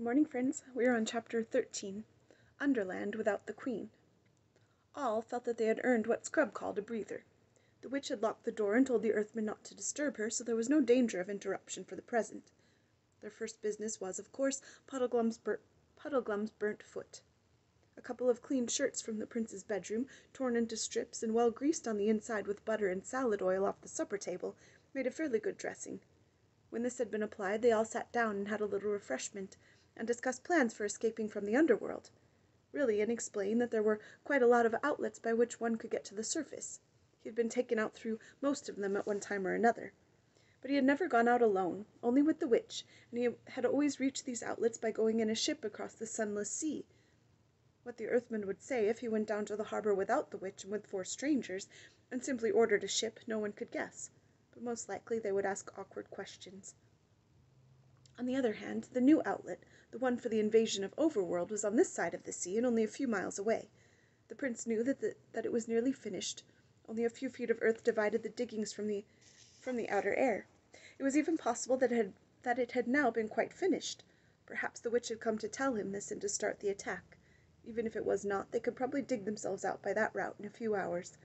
Good morning, friends. We are on chapter 13, Underland without the Queen. All felt that they had earned what Scrub called a breather. The witch had locked the door and told the Earthmen not to disturb her, so there was no danger of interruption for the present. Their first business was, of course, Puddleglum's burnt foot. A couple of clean shirts from the prince's bedroom, torn into strips and well greased on the inside with butter and salad oil off the supper table, made a fairly good dressing. When this had been applied, they all sat down and had a little refreshment, and discussed plans for escaping from the underworld. Lilian explained that there were quite a lot of outlets by which one could get to the surface. He had been taken out through most of them at one time or another. But he had never gone out alone, only with the witch, and he had always reached these outlets by going in a ship across the sunless sea. What the Earthmen would say if he went down to the harbor without the witch and with 4 strangers, and simply ordered a ship, no one could guess. But most likely they would ask awkward questions. On the other hand, the new outlet, the one for the invasion of Overworld, was on this side of the sea and only a few miles away. The prince knew that it was nearly finished. Only a few feet of earth divided the diggings from the outer air. It was even possible that it had now been quite finished. Perhaps the witch had come to tell him this and to start the attack. Even if it was not, they could probably dig themselves out by that route in a few hours.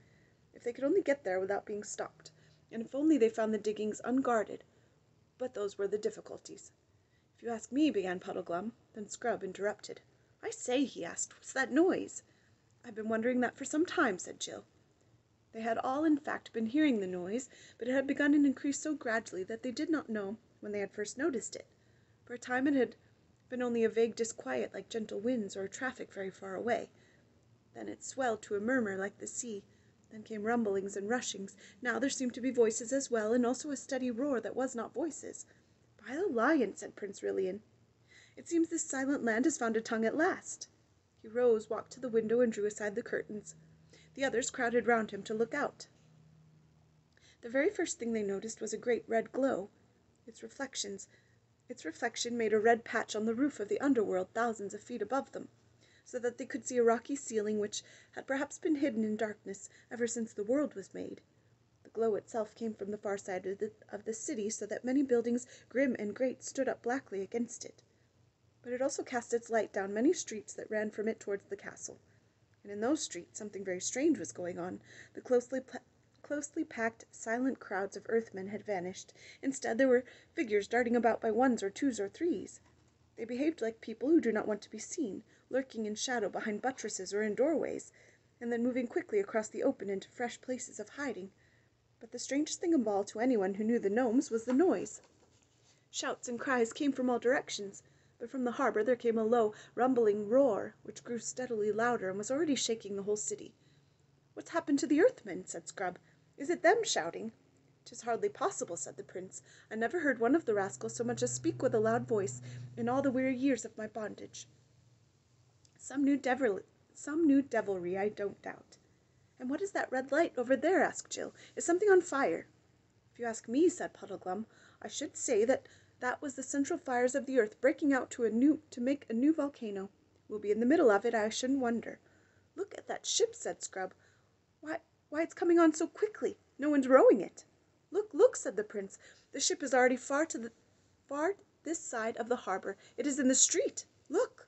If they could only get there without being stopped, and if only they found the diggings unguarded. But those were the difficulties. "If you ask me," began Puddleglum. Then Scrub interrupted. "I say," he asked, "what's that noise?" "I've been wondering that for some time," said Jill. They had all, in fact, been hearing the noise, but it had begun and increased so gradually that they did not know when they had first noticed it. For a time it had been only a vague disquiet like gentle winds or traffic very far away. Then it swelled to a murmur like the sea. Then came rumblings and rushings. Now there seemed to be voices as well, and also a steady roar that was not voices. "By the lion," said Prince Rilian, "it seems this silent land has found a tongue at last." He rose, walked to the window, and drew aside the curtains. The others crowded round him to look out. The very first thing they noticed was a great red glow. Its reflection made a red patch on the roof of the underworld thousands of feet above them, so that they could see a rocky ceiling which had perhaps been hidden in darkness ever since the world was made. The glow itself came from the far side of the city, so that many buildings, grim and great, stood up blackly against it. But it also cast its light down many streets that ran from it towards the castle. And in those streets something very strange was going on. The closely packed, silent crowds of Earthmen had vanished. Instead, there were figures darting about by ones or twos or threes. They behaved like people who do not want to be seen, lurking in shadow behind buttresses or in doorways, and then moving quickly across the open into fresh places of hiding. But the strangest thing of all to anyone who knew the gnomes was the noise. Shouts and cries came from all directions, but from the harbor there came a low, rumbling roar, which grew steadily louder and was already shaking the whole city. "What's happened to the Earthmen?" said Scrub. "Is it them shouting?" "'Tis hardly possible," said the prince. "I never heard one of the rascals so much as speak with a loud voice in all the weary years of my bondage. Some new devilry, I don't doubt." "And what is that red light over there?" asked Jill. "Is something on fire?" "If you ask me," said Puddleglum, "I should say that was the central fires of the earth breaking out to make a new volcano. We'll be in the middle of it, I shouldn't wonder." "Look at that ship," said Scrub. Why, it's coming on so quickly. No one's rowing it." "Look, look," said the prince. "The ship is already far this side of the harbor. It is in the street. Look!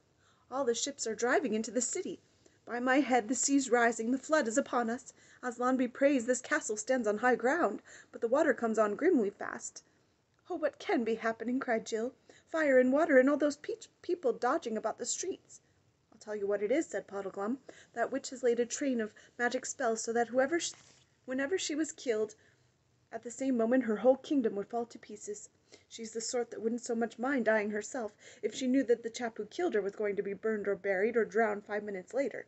All the ships are driving into the city. By my head, the sea's rising, the flood is upon us. Aslan be praised, this castle stands on high ground, but the water comes on grimly fast." "Oh, what can be happening?" cried Jill. "Fire and water and all those people dodging about the streets." "I'll tell you what it is," said Puddleglum. "That witch has laid a train of magic spells so that whenever she was killed, at the same moment her whole kingdom would fall to pieces. She's the sort that wouldn't so much mind dying herself if she knew that the chap who killed her was going to be burned or buried or drowned 5 minutes later."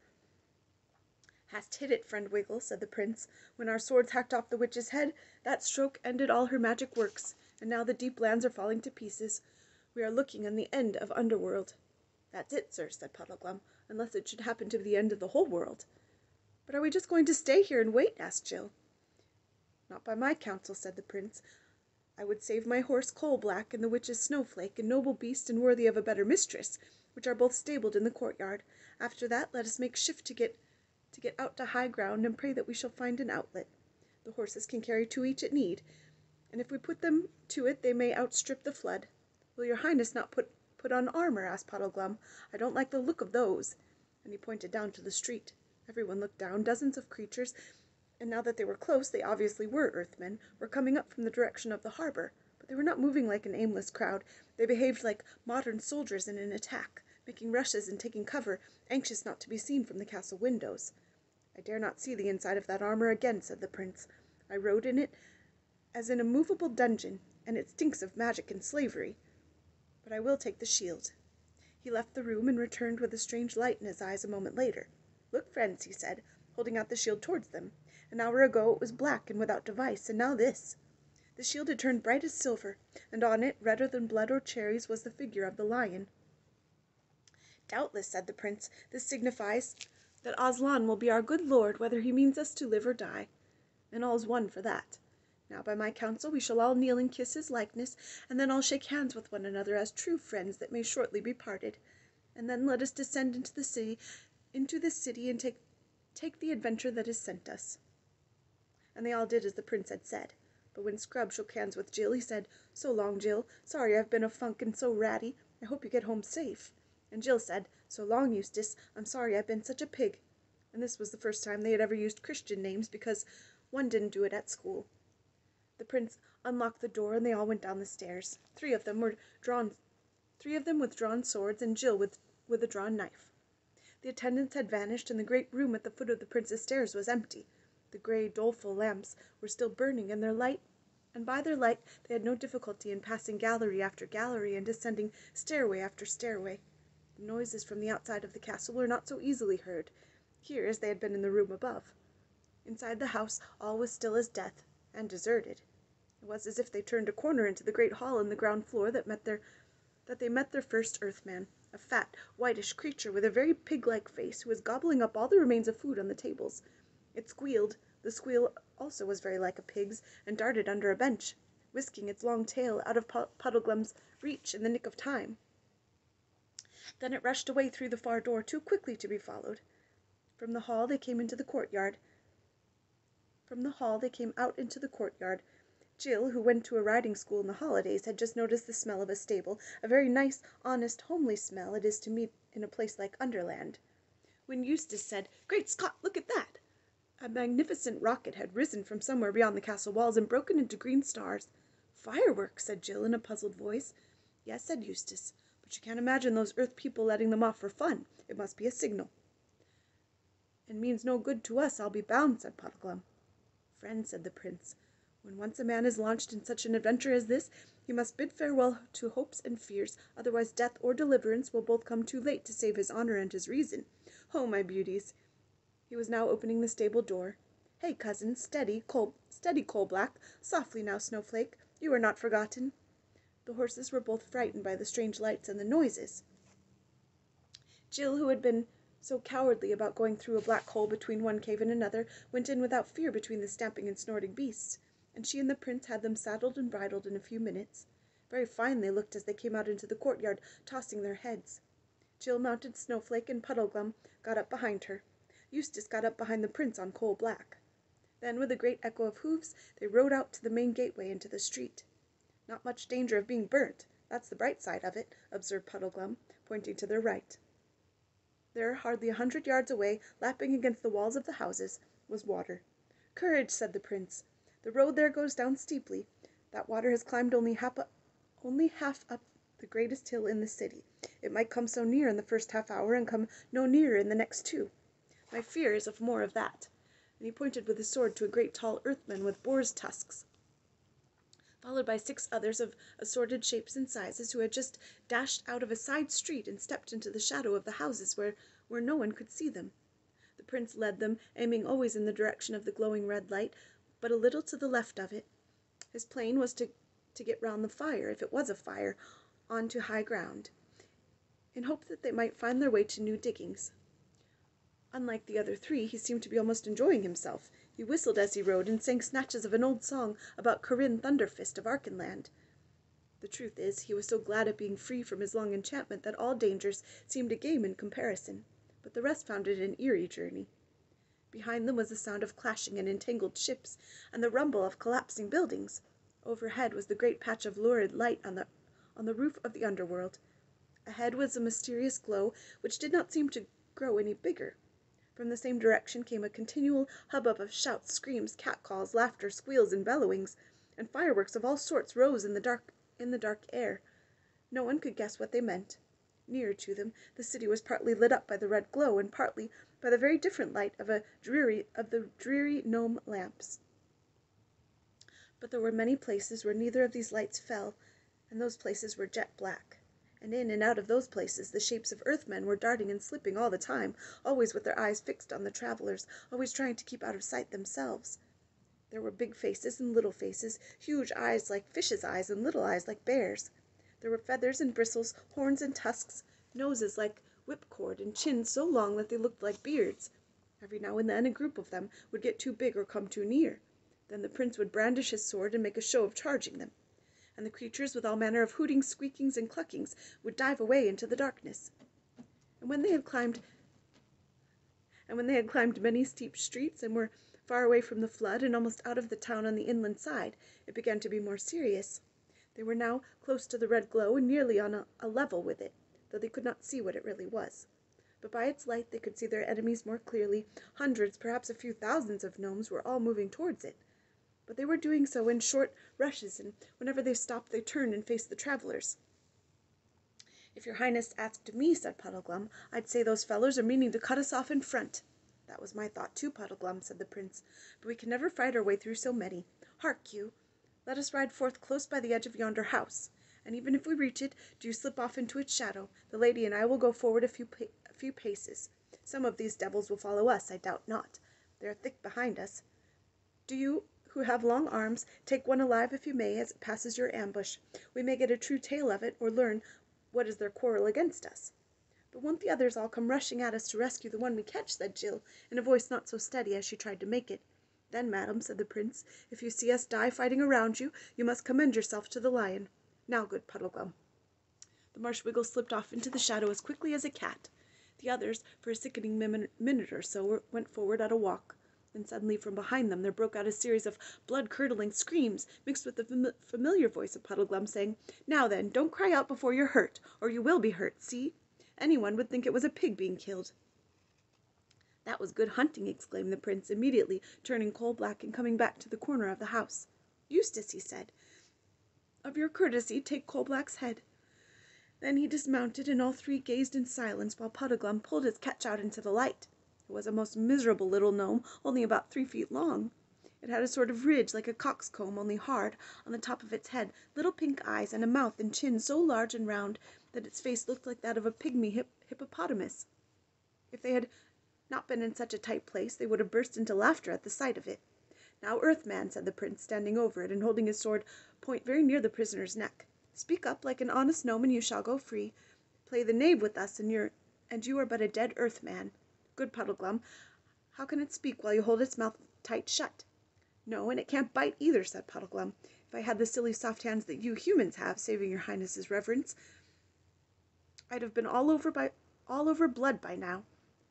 "Hast hit it, friend Wiggle," said the prince. "When our swords hacked off the witch's head, that stroke ended all her magic works, and now the deep lands are falling to pieces. We are looking on the end of Underworld." "That's it, sir," said Puddleglum, "unless it should happen to be the end of the whole world." "But are we just going to stay here and wait?" asked Jill. "Not by my counsel," said the prince. "I would save my horse Coal-Black and the witch's Snowflake and noble beast and worthy of a better mistress, which are both stabled in the courtyard. After that let us make shift to get out to high ground and pray that we shall find an outlet. The horses can carry 2 each at need, and if we put them to it they may outstrip the flood. Will your highness not put put on armor?" asked Puddleglum. "I don't like the look of those." And he pointed down to the street. Everyone looked down. Dozens of creatures, and now that they were close, they obviously were Earthmen, were coming up from the direction of the harbor. But they were not moving like an aimless crowd. They behaved like modern soldiers in an attack, making rushes and taking cover, anxious not to be seen from the castle windows. "I dare not see the inside of that armor again," said the prince. "I rode in it as in a movable dungeon, and it stinks of magic and slavery. But I will take the shield." He left the room and returned with a strange light in his eyes a moment later. "Look, friends," he said, holding out the shield towards them. "An hour ago it was black and without device, and now this." The shield had turned bright as silver, and on it, redder than blood or cherries, was the figure of the lion. "Doubtless," said the prince, "this signifies that Aslan will be our good lord, whether he means us to live or die. And all's one for that. Now by my counsel we shall all kneel and kiss his likeness, and then all shake hands with one another as true friends that may shortly be parted. And then let us descend into the city, and take the adventure that is sent us." And they all did as the prince had said. But when Scrub shook hands with Jill, he said, "So long, Jill. Sorry I've been a funk and so ratty. I hope you get home safe." And Jill said, "So long, Eustace. I'm sorry I've been such a pig." And this was the first time they had ever used Christian names, because one didn't do it at school. The prince unlocked the door, and they all went down the stairs. Three of them with drawn swords, and Jill with a drawn knife. The attendants had vanished, and the great room at the foot of the prince's stairs was empty. The grey, doleful lamps were still burning, and by their light they had no difficulty in passing gallery after gallery and descending stairway after stairway. The noises from the outside of the castle were not so easily heard here as they had been in the room above. Inside the house all was still as death, and deserted. It was as if they turned a corner into the great hall in the ground floor that they met their first Earthman, a fat, whitish creature with a very pig-like face, who was gobbling up all the remains of food on the tables. It squealed. The squeal also was very like a pig's, and darted under a bench, whisking its long tail out of Puddleglum's reach in the nick of time. Then it rushed away through the far door, too quickly to be followed. From the hall they came out into the courtyard. Jill, who went to a riding school in the holidays, had just noticed the smell of a stable, a very nice, honest, homely smell it is to meet in a place like Underland. When Eustace said, "Great Scott, look at that!" a magnificent rocket had risen from somewhere beyond the castle walls and broken into green stars. "Fireworks," said Jill in a puzzled voice. "Yes," said Eustace, "but you can't imagine those Earth people letting them off for fun. It must be a signal." "And means no good to us, I'll be bound," said Puddleglum. "Friend," said the prince, "when once a man is launched in such an adventure as this, he must bid farewell to hopes and fears, otherwise death or deliverance will both come too late to save his honor and his reason. Ho, my beauties!" He was now opening the stable door. "Hey, cousin, steady, Coal-Black, softly now, Snowflake, you are not forgotten." The horses were both frightened by the strange lights and the noises. Jill, who had been so cowardly about going through a black hole between one cave and another, went in without fear between the stamping and snorting beasts, and she and the prince had them saddled and bridled in a few minutes. Very fine they looked as they came out into the courtyard, tossing their heads. Jill mounted Snowflake, and Puddleglum got up behind her. Eustace got up behind the prince on Coal-Black. Then, with a great echo of hoofs, they rode out to the main gateway into the street. "Not much danger of being burnt, that's the bright side of it," observed Puddleglum, pointing to their right. There, hardly 100 yards away, lapping against the walls of the houses, was water. "Courage," said the prince. "The road there goes down steeply. That water has climbed only half up the greatest hill in the city. It might come so near in the first half-hour, and come no nearer in the next 2. My fear is of more of that." And he pointed with his sword to a great tall Earthman with boar's tusks, followed by 6 others of assorted shapes and sizes, who had just dashed out of a side street and stepped into the shadow of the houses where no one could see them. The prince led them, aiming always in the direction of the glowing red light, but a little to the left of it. His plan was to get round the fire, if it was a fire, on to high ground, in hope that they might find their way to new diggings. Unlike the other 3, he seemed to be almost enjoying himself. He whistled as he rode, and sang snatches of an old song about Corinne Thunderfist of Arkenland. The truth is, he was so glad at being free from his long enchantment that all dangers seemed a game in comparison, but the rest found it an eerie journey. Behind them was the sound of clashing and entangled ships, and the rumble of collapsing buildings. Overhead was the great patch of lurid light on the roof of the underworld. Ahead was a mysterious glow, which did not seem to grow any bigger. From the same direction came a continual hubbub of shouts, screams, catcalls, laughter, squeals, and bellowings, and fireworks of all sorts rose in the dark air. No one could guess what they meant. Nearer to them, the city was partly lit up by the red glow, and partly by the very different light of the dreary gnome lamps. But there were many places where neither of these lights fell, and those places were jet black. And in and out of those places the shapes of earthmen were darting and slipping all the time, always with their eyes fixed on the travelers, always trying to keep out of sight themselves. There were big faces and little faces, huge eyes like fishes' eyes and little eyes like bears'. There were feathers and bristles, horns and tusks, noses like whipcord, and chins so long that they looked like beards. Every now and then a group of them would get too big or come too near. Then the prince would brandish his sword and make a show of charging them, and the creatures, with all manner of hootings, squeakings, and cluckings, would dive away into the darkness. And when they had climbed many steep streets, and were far away from the flood, and almost out of the town on the inland side, it began to be more serious. They were now close to the red glow, and nearly on a level with it, though they could not see what it really was. But by its light they could see their enemies more clearly. Hundreds, perhaps a few thousands of gnomes were all moving towards it. But they were doing so in short rushes, and whenever they stopped they turned and faced the travelers. "If your highness asked me," said Puddleglum, "I'd say those fellows are meaning to cut us off in front." "That was my thought too, Puddleglum," said the prince, "but we can never fight our way through so many. Hark you! Let us ride forth close by the edge of yonder house, and even if we reach it, do you slip off into its shadow. The lady and I will go forward a few paces. Some of these devils will follow us, I doubt not. They are thick behind us. Do you, who have long arms, take one alive if you may, as it passes your ambush. We may get a true tale of it, or learn what is their quarrel against us." "But won't the others all come rushing at us to rescue the one we catch?" said Jill, in a voice not so steady as she tried to make it. "Then, madam," said the prince, "if you see us die fighting around you, you must commend yourself to the lion. Now, good Puddleglum." The Marshwiggle slipped off into the shadow as quickly as a cat. The others, for a sickening minute or so, went forward at a walk. Then suddenly from behind them there broke out a series of blood-curdling screams, mixed with the familiar voice of Puddleglum, saying, "Now then, don't cry out before you're hurt, or you will be hurt, see? Anyone would think it was a pig being killed." "That was good hunting," exclaimed the prince, immediately turning coal-black and coming back to the corner of the house. "Eustace," he said, "of your courtesy take coal-black's head." Then he dismounted, and all three gazed in silence while Puddleglum pulled his catch out into the light. It was a most miserable little gnome, only about 3 feet long. It had a sort of ridge like a coxcomb, only hard, on the top of its head, little pink eyes, and a mouth and chin so large and round that its face looked like that of a pygmy hippopotamus. If they had not been in such a tight place, they would have burst into laughter at the sight of it. "Now, Earthman," said the prince, standing over it and holding his sword point very near the prisoner's neck, "speak up like an honest gnome and you shall go free. Play the knave with us and you are but a dead Earthman. Good Puddleglum, how can it speak while you hold its mouth tight shut?" "No, and it can't bite either," said Puddleglum. "If I had the silly soft hands that you humans have, saving your highness's reverence, I'd have been all over blood by now.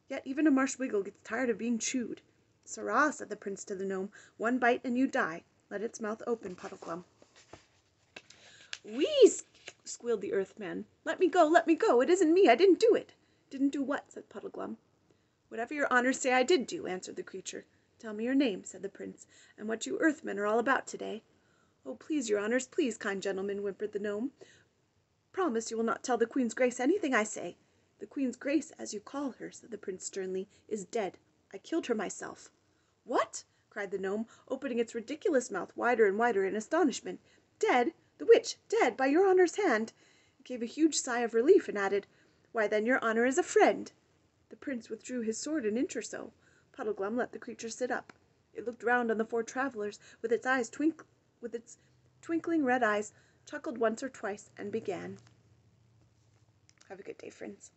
Yet even a Marshwiggle gets tired of being chewed." "Sirrah," said the prince to the gnome, "one bite and you die. Let its mouth open, Puddleglum." "Whee!" squealed the Earthman. "Let me go, let me go. It isn't me. I didn't do it." "Didn't do what?" said Puddleglum. "Whatever your honors say I did do," answered the creature. "Tell me your name," said the prince, "and what you Earthmen are all about today." "Oh, please, your honors, please, kind gentlemen," whimpered the gnome. "Promise you will not tell the Queen's Grace anything I say." "The Queen's Grace, as you call her," said the prince sternly, "is dead. I killed her myself." "What?" cried the gnome, opening its ridiculous mouth wider and wider in astonishment. "Dead? The witch dead by your honor's hand?" It gave a huge sigh of relief, and added, "Why, then your honor is a friend." The prince withdrew his sword an inch or so. Puddleglum let the creature sit up. It looked round on the 4 travelers with its twinkling red eyes, chuckled once or twice, and began. Have a good day, friends.